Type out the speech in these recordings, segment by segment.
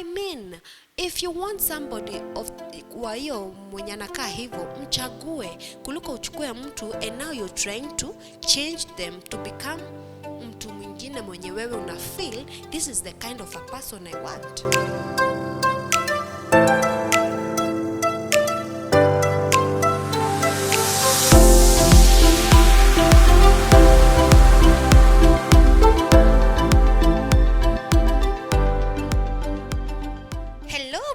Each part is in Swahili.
I mean, if you want somebody of wa hiyo mwenye anakaa hivyo, mchague kuliko uchukue mtu and now you're trying to change them to become mtu mwingine mwenye wewe una feel this is the kind of a person I want.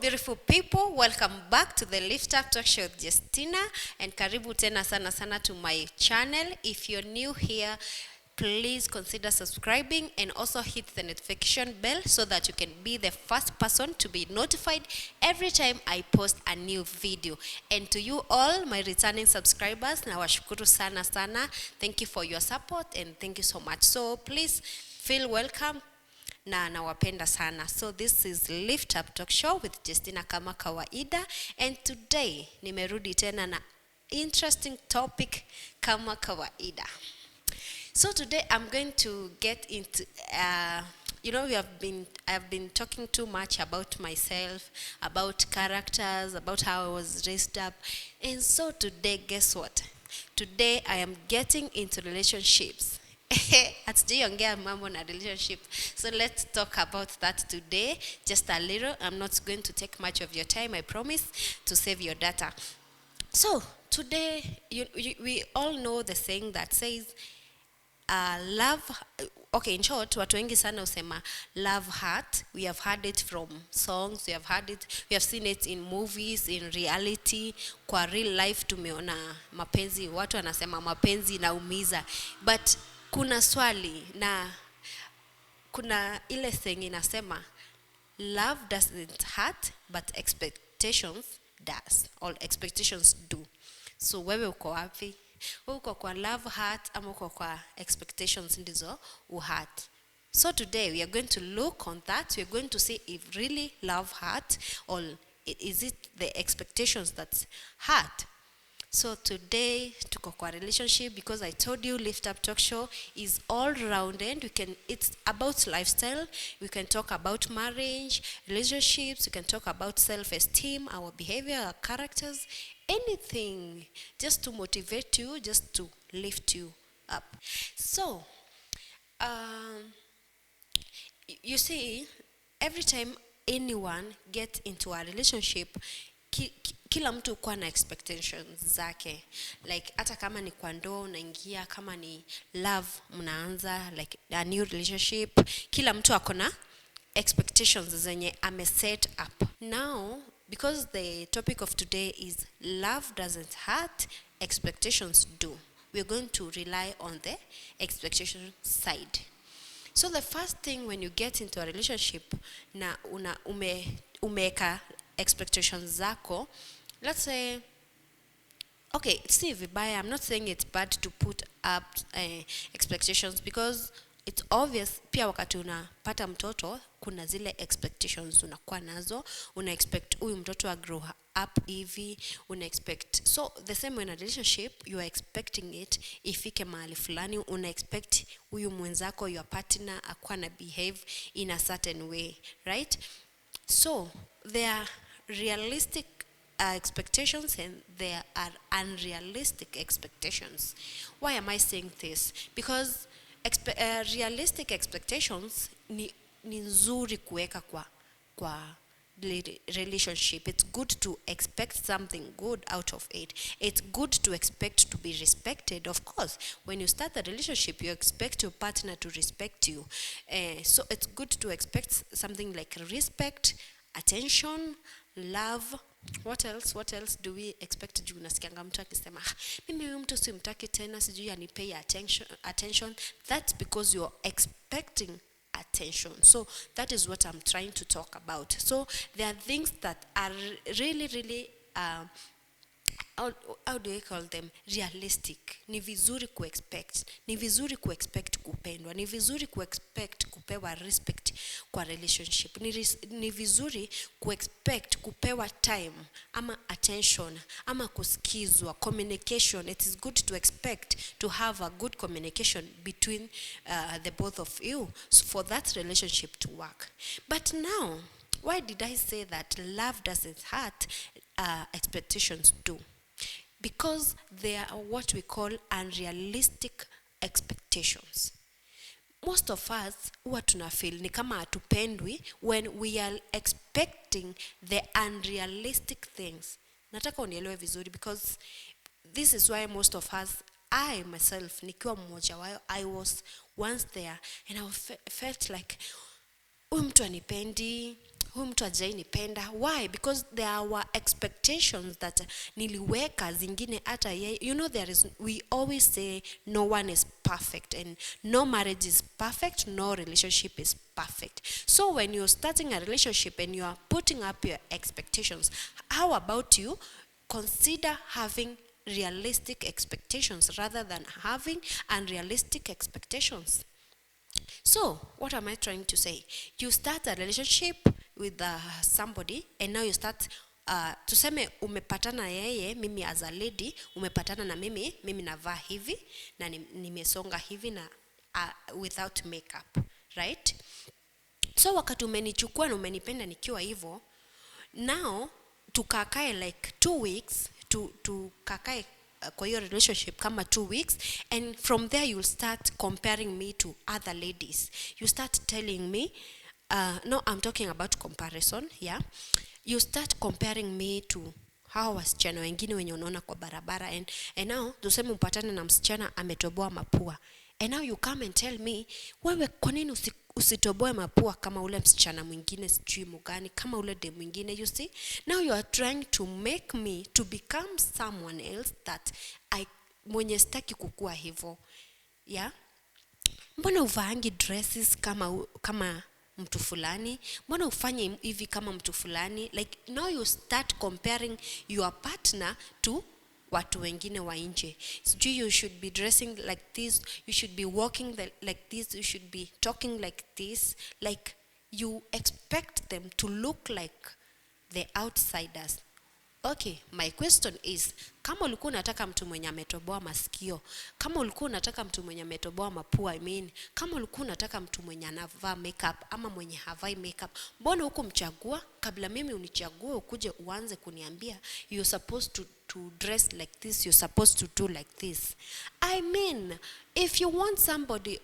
Beautiful people, welcome back to the Lift Up Talk Show with Justina, and karibu tena sana to my channel. If you're new here, please consider subscribing and also hit the notification bell so that you can be the first person to be notified every time I post a new video. And to you all, my returning subscribers, nawashukuru sana. Thank you for your support and thank you so much. So please feel welcome. Na nawapenda sana. So this is Lift Up Talk Show with Justina kama kawaida, and today nimerudi tena na interesting topic kama kawaida. So today I'm going to get into I've been talking too much about myself, about characters, about how I was raised up. And so today, guess what? Today I am getting into relationships. Hatujaiongea mambo na relationship. So let's talk about that today, just a little. I'm not going to take much of your time, I promise, to save your data. So today, we all know the saying that says, love, okay, in short, watu wengi sana usema love hurt. We have heard it from songs, we have seen it in movies, in reality. Kwa real life tumeona mapenzi, watu wanasema mapenzi inaumiza. But kuna swali na kuna ile thing inasema love doesn't hurt but expectations does, or expectations do. So wewe uko wapi? Uko kwa love hurt ama uko kwa expectations ndizo uhurt? So today we are going to look on that. We are going to see if really love hurt or is it the expectations that hurt. So today tuko kwa relationship because I told you Lift Up Talk Show is all rounded. It's about lifestyle. We can talk about marriage, relationships, we can talk about self-esteem, our behavior, our characters, anything just to motivate you, just to lift you up. So you see, every time anyone gets into a relationship, kila mtu kwa na expectations zake. Like hata kama ni kwa ndoa unaingia, kama ni love mnaanza, like a new relationship, kila mtu akona expectations zenye set up. Now, because the topic of today is love doesn't hurt, expectations do, we're going to rely on the expectation side. So the first thing when you get into a relationship na umeka expectations zako, let's say, okay, see vibaya, I'm not saying it's bad to put up expectations because it's obvious pia wakati unapata mtoto kuna zile expectations unakuwa nazo, una expect huyu mtoto grow up hivi, una expect. So the same in a relationship, you are expecting it ifike mahali fulani, una expect huyu mwenzako, your partner akuwa na behave in a certain way, right? So there are realistic expectations and there are unrealistic expectations. Why am I saying this? Because realistic expectations ni nzuri kuweka kwa relationship. It's good to expect something good out of it. It's good to expect to be respected. Of course, when you start a relationship, you expect your partner to respect you. So it's good to expect something like respect, attention, love. What else do we expect? Juu nasikianga mtu akisema mimi huyu mtu simtaki tena, sijui anipei attention. That's because you're expecting attention. So that is what I'm trying to talk about. So there are things that are really how do I call them, realistic. Ni vizuri kuexpect, ni vizuri kuexpect kupendwa, ni vizuri kuexpect kupewa respect kwa relationship, ni vizuri kuexpect kupewa time ama attention ama kusikizwa, communication. It is good to expect to have a good communication between the both of you, so for that relationship to work. But now Why did I say that love doesn't hurt, expectations do? Because they are what we call unrealistic expectations. Most of us huwa tuna feel ni kama hatupendwi when we are expecting the unrealistic things. Nataka unielewe vizuri, because this is why most of us, I myself nikiwa mmoja wao, I was once there and I felt like huyu mtu anipendi, huyu mtu hajai nipenda. Why? Because there were expectations that niliweka zingine hata yeye. You know, we always say no one is perfect and no marriage is perfect, no relationship is perfect. So when you're starting a relationship and you are putting up your expectations, how about you consider having realistic expectations rather than having unrealistic expectations? So, what am I trying to say? You start a relationship with somebody and now you start, tuseme umepatana yeye, mimi as a lady, umepatana na mimi navaa hivi, na nimesonga hivi na without makeup, right? So wakati umenichukua na umenipenda nikiwa hivyo, now tukakae like 2 weeks, tukakae kwa hiyo relationship kama 2 weeks, and from there you'll start comparing me to other ladies. You start telling me, no, I'm talking about comparison, yeah. You start comparing me to hao wasichana wengine wenye unaona kwa barabara, and now tuseme upatane na msichana ametoboa mapua, and now you come and tell me, wewe kwa nini usitoboe mapua kama ule msichana mwingine sijui mgani, kama ule dem mwingine? You see, now you are trying to make me to become someone else that mwenye sitaki kukua hivyo, yeah. Mbona uvaangi dresses kama mtu fulani? Mbona ufanye hivi kama mtu fulani? Like, now you start comparing your partner to watu wengine wa nje. So you should be dressing like this, you should be walking like this, you should be talking like this. Like, you expect them to look like the outsiders. Okay, my question is, kama ulikuwa unataka mtu mwenye ametoboa masikio, kama ulikuwa unataka mtu mwenye ametoboa mapua, kama ulikuwa unataka mtu mwenye anavaa makeup ama mwenye havai makeup, mbona huko mchagua kabla mimi unichague ukuje uanze kuniambia you're supposed to dress like this, you're supposed to do like this? I mean, if you want somebody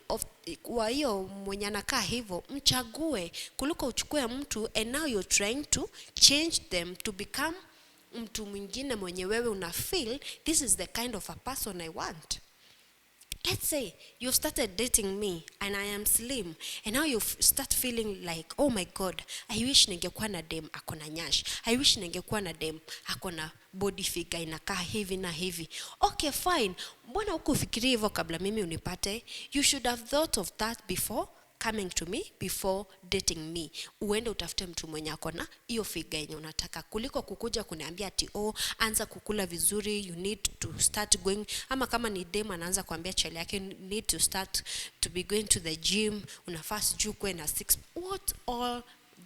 wa hiyo mwenye anakaa hivyo, mchague kuliko uchukue mtu and now you're trying to change them to become mtu mwingine mwenye wewe una feel this is the kind of a person I want. Let's say you've started dating me and I am slim, and now you start feeling like, oh my God, I wish ningekuwa na dem akona nyash, I wish ningekuwa na dem akona body figure inakaa hivi na hivi. Okay, fine. Mbona hukufikiria hivyo kabla mimi unipate? You should have thought of that before coming to me, before dating me. Uende utafute mtu mwenye akona hiyo figure yenye unataka, kuliko kukuja kuniambia ati anza kukula vizuri, you need to start going, ama kama ni dem anaanza kuambia chali yake you need to start to be going to the gym, unafaa sijui kuwe na 6. What all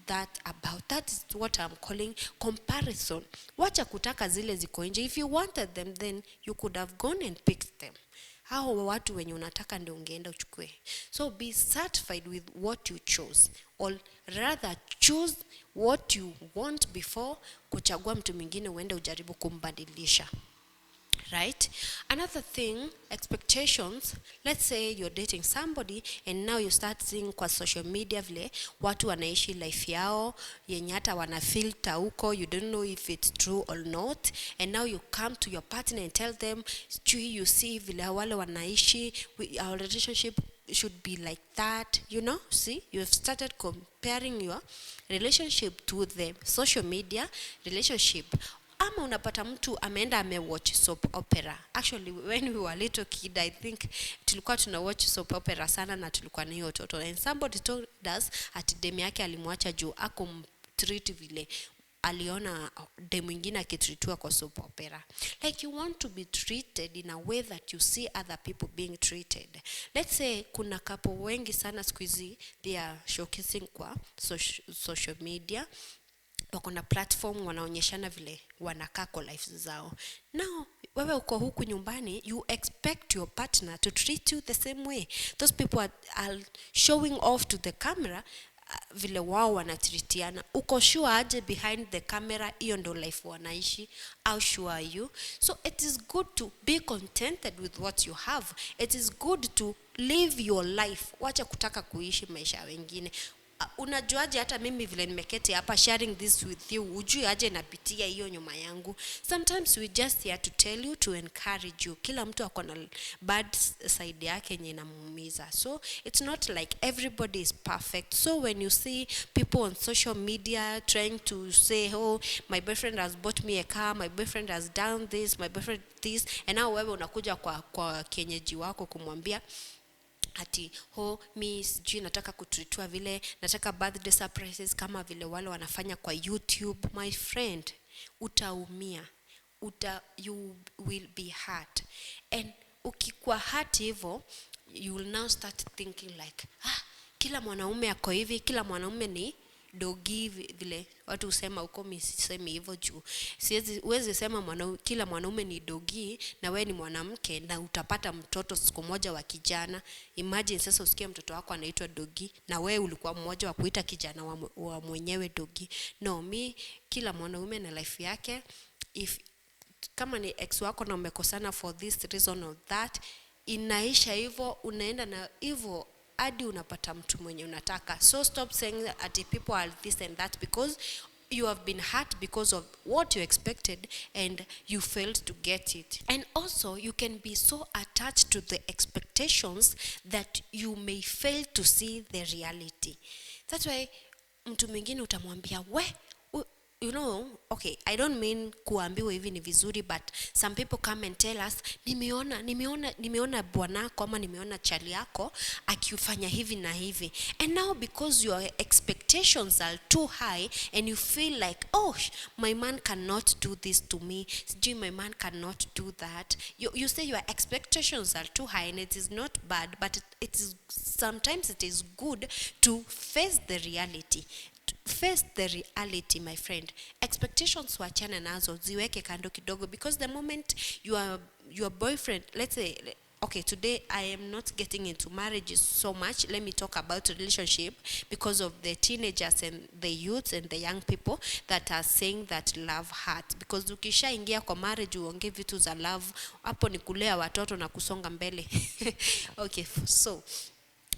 that about? That is what I'm calling comparison. Wacha kutaka zile ziko nje. If you wanted them, then you could have gone and picked them. Hao watu wenye unataka ndio ungeenda uchukue. So be satisfied with what you chose, or rather choose what you want before kuchagua mtu mwingine uende ujaribu kumbadilisha. Right? Another thing, expectations. Let's say you're dating somebody and now you start seeing kwa social media vile watu wanaishi life yao yenye hata wana filter huko, you don't know if it's true or not, and now you come to your partner and tell them, you see vile wale wanaishi, our relationship should be like that, you know. See, you've started comparing your relationship to the social media relationship. Ama unapata mtu ameenda amewatch soap opera. Actually, when we were little kid, I think tulikuwa tuna watch soap opera sana na tulikuwa na hiyo toto. And somebody told us ati dem yake alimwacha juu akumtreat vile aliona dem mwingine akitreatiwa kwa soap opera. Like, you want to be treated in a way that you see other people being treated. Let's say kuna couple wengi sana siku hizi they are showcasing kwa social media. Wako na platform wanaonyeshana vile wanakaa kwa life zao. Now, wewe uko huku nyumbani, you expect your partner to treat you the same way. Those people are showing off to the camera vile wao wanatritiana. Uko sure aje behind the camera hiyo ndo life wanaishi? How sure are you? So it is good to be contented with what you have. It is good to live your life. Wacha kutaka kuishi maisha wengine. Unajuaje hata mimi vile nimeketi hapa sharing this with you, ujui aje napitia hiyo nyuma yangu? Sometimes we just here to tell you, to encourage you. Kila mtu ako na bad side yake yenye inamuumiza. So it's not like everybody is perfect. So when you see people on social media trying to say, oh, my boyfriend has bought me a car, my boyfriend has done this, my boyfriend this, and now wewe unakuja kwa kienyeji wako kumwambia ati mi sijui nataka kutreatiwa vile, nataka birthday surprises kama vile wale wanafanya kwa YouTube. My friend, utaumia, you will be hurt. And ukikuwa hurt hivyo, you will now start thinking like, kila mwanaume ako hivi, kila mwanaume ni dogi vile watu usema huko. Mimi sisemi hivyo juu uwezi sema kila mwanaume ni dogi na wewe ni mwanamke na utapata mtoto siku moja wa kijana. Imagine sasa usikie mtoto wako anaitwa dogi na wewe ulikuwa mmoja wa kuita kijana wa mwenyewe dogi. No, kila mwanaume na life yake. If kama ni ex wako na umekosana for this reason or that, inaisha hivyo, unaenda na hivyo hadi unapata mtu mwenye unataka. So stop saying that people are this and that, because you have been hurt because of what you expected and you failed to get it. And also you can be so attached to the expectations that you may fail to see the reality. That's why mtu mwingine utamwambia you know, okay, I don't mean kuambiwa hivi ni vizuri, but some people come and tell us, nimeona bwanako ama nimeona chali yako akifanya hivi na hivi. And now because your expectations are too high and you feel like, oh, my man cannot do this to me, my man cannot do that. You say your expectations are too high, and it is not bad, but sometimes it is good to face the reality. Face the reality, my friend. Expectations wachana nazo, ziweke kando kidogo, because the moment your boyfriend, let's say, okay, today I am not getting into marriages so much. Let me talk about relationship, because of the teenagers and the youths and the young people that are saying that love hurts. Because ukishaingia kwa marriage uongee vitu za love, hapo ni kulea watoto na kusonga mbele. Okay, so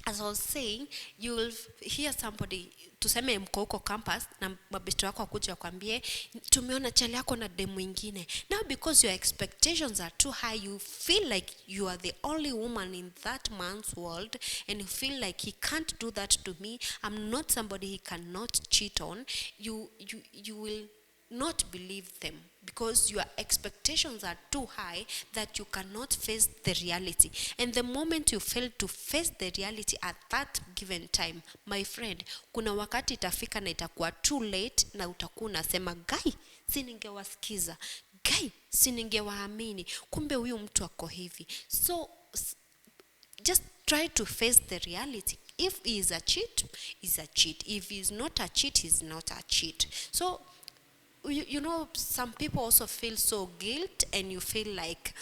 as I was saying, you will hear somebody, tuseme mko huko campus na mabesti wako wakuja wakwambie, tumeona chali yako na demu mwingine. Now because your expectations are too high, you feel like you are the only woman in that man's world, and you feel like he can't do that to me. I'm not somebody he cannot cheat on. You will not believe them, because your expectations are too high that you cannot face the reality. And the moment you fail to face the reality at that given time, my friend, kuna wakati itafika na itakuwa too late, na utakuwa unasema, guy, siningewasikiza, guy, siningewaamini, kumbe huyu mtu ako hivi. So just try to face the reality. If he is a cheat, he's a cheat. If he is not a cheat, he's not a cheat. So you know, some people also feel so guilt, and you feel like,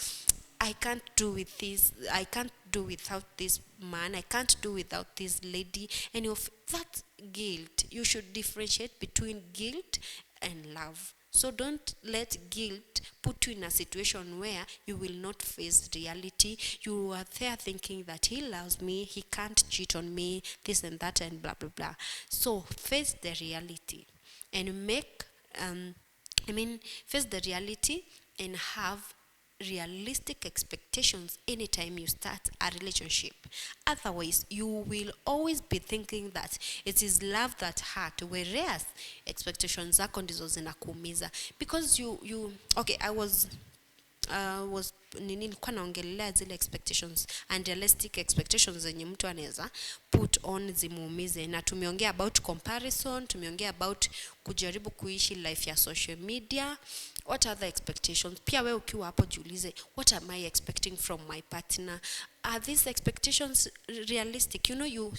I can't do with this, I can't do without this man, I can't do without this lady. And that guilt, you should differentiate between guilt and love. So don't let guilt put you in a situation where you will not face reality. You are there thinking that he loves me, he can't cheat on me, this and that and blah blah blah. So face the reality and face the reality and have realistic expectations anytime you start a relationship. Otherwise, you will always be thinking that it is love that hurt, whereas expectations zako ndizo zinakuumiza. Because I was nilikuwa naongelea zile expectations, unrealistic expectations zenye mtu anaweza put on zimuumize. Na tumeongea about comparison, tumeongea about kujaribu kuishi life ya social media. What other expectations? Pia wewe ukiwa hapo jiulize, what am I expecting from my partner? Are these expectations realistic? You know,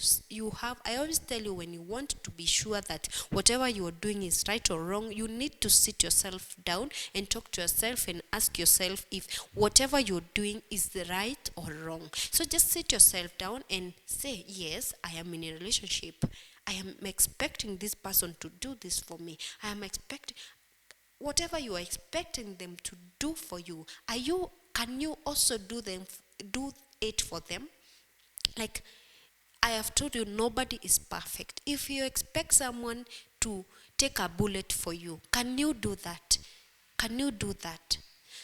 I always tell you, when you want to be sure that whatever you are doing is right or wrong, you need to sit yourself down and talk to yourself and ask yourself if whatever you're doing is the right or wrong. So just sit yourself down and say, yes, I am in a relationship. I am expecting this person to do this for me. I am expecting whatever you are expecting them to do for you. Can you also do it for them? Like, I have told you, nobody is perfect. If you expect someone to take a bullet for you, can you do that? Can you do that?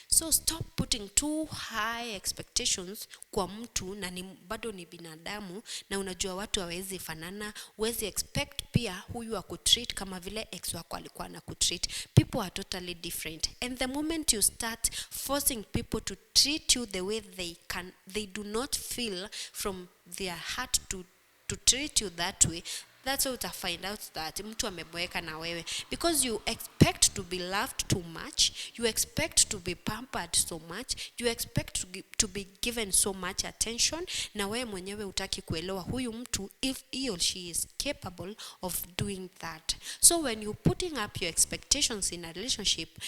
So stop putting too high expectations kwa mtu na bado ni binadamu, na unajua watu hawezi fanana. Huwezi expect pia huyu akutreat kama vile ex wako alikuwa anakutreat. People are totally different, and the moment you start forcing people to treat you the way they do not feel from their heart to treat you that way, that's how to find out that mtu ameboeka na wewe, because you expect to be loved too much, you expect to be pampered so much, you expect to be given so much attention, na wewe mwenyewe hutaki kuelewa huyu mtu if he or she is capable of doing that. So when you putting up your expectations in a relationship,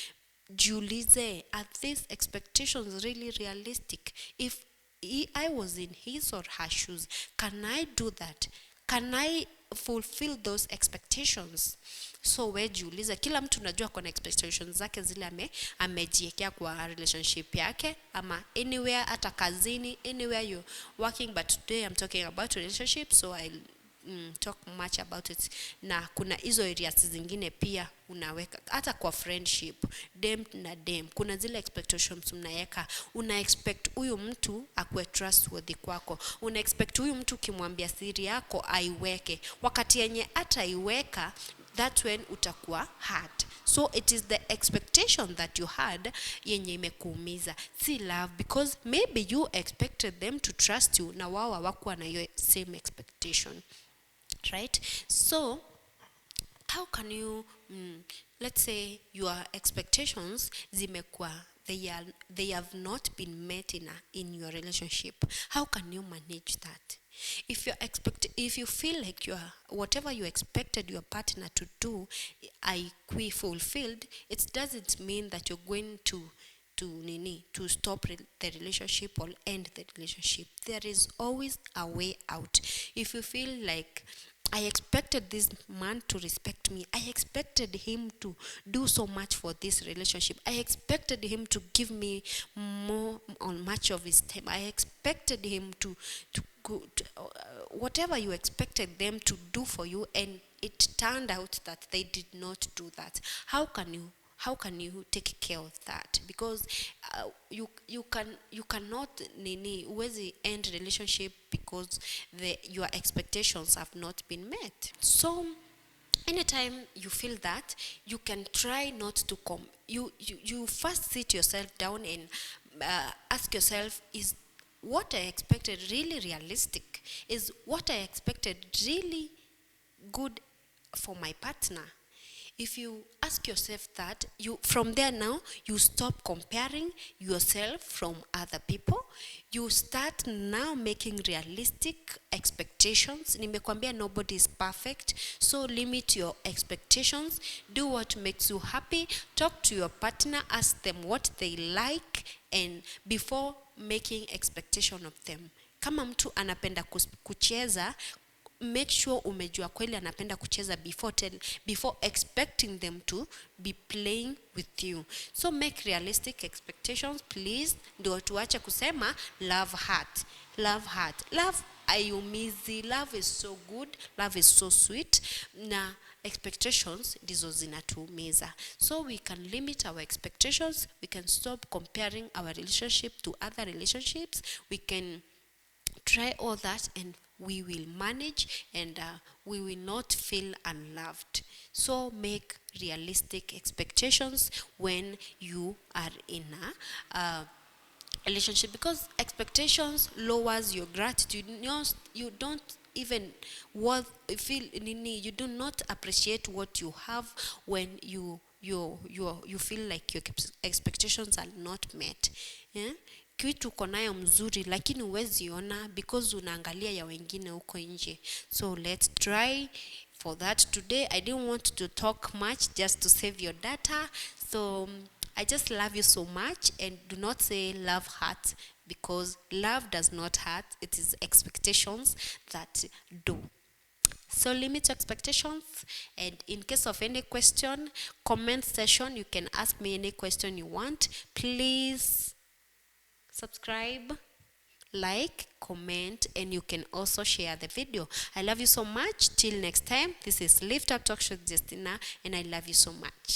jiulize, are these expectations really realistic? If I was in his or her shoes, can I do that? Can I fulfill those expectations? So we jiulize, kila mtu najua kuna expectations zake zile amejiekea kwa relationship yake, ama anywhere, hata kazini, anywhere you're working. But today I'm talking about relationship, so I'll talk much about it. Na kuna hizo areas zingine pia unaweka, hata kwa friendship, dem na dem, kuna zile expectations mnaweka. Una expect huyu mtu akuwe trustworthy kwako, una expect huyu mtu kimwambia siri yako aiweke, wakati yenye hata iweka, that when utakuwa hurt. So it is the expectation that you had yenye imekuumiza, si love, because maybe you expected them to trust you na wao hawakuwa na hiyo same expectation, right? So how can you let's say your expectations zimekuwa, they have not been met in your relationship. How can you manage that? If you feel like whatever you expected your partner to do I fulfilled, it doesn't mean that you're going to stop the relationship or end the relationship. There is always a way out. If you feel like, I expected this man to respect me, I expected him to do so much for this relationship, I expected him to give me more on much of his time, I expected him to whatever you expected them to do for you, and it turned out that they did not do that. How can you take care of that? Because you cannot huwezi end relationship because your expectations have not been met. So anytime you feel that, you can try not to you first sit yourself down and ask yourself, is what I expected really realistic? Is what I expected really good for my partner? If you ask yourself that, from there now, you stop comparing yourself from other people. You start now making realistic expectations. Nimekwambia nobody is perfect, so limit your expectations. Do what makes you happy. Talk to your partner, ask them what they like, and before making expectation of them. Kama mtu anapenda kucheza, make sure umejua kweli anapenda kucheza before expecting them to be playing with you. So make realistic expectations, please. Ndio tuache kusema love heart. Love ayumizi. Love is so good, love is so sweet, na expectations ndizo zinatuumiza. So we can limit our expectations, we can stop comparing our relationship to other relationships, we can try all that, and we will manage, and we will not feel unloved. So make realistic expectations when you are in a relationship, because expectations lowers your gratitude. You don't even you do not appreciate what you have when you feel like your expectations are not met. Yeah? Kitu konayo mzuri lakini huwezi ona because unaangalia ya wengine huko nje. So let's try for that today. I didn't want to talk much just to save your data. So I just love you so much, and do not say love hurts, because love does not hurt. It is expectations that do. So limit your expectations, and in case of any question, comment section, you can ask me any question you want. Please subscribe, like, comment, and you can also share the video. I love you so much. Till next time, this is Lift Up Talk Show with Justina, and I love you so much.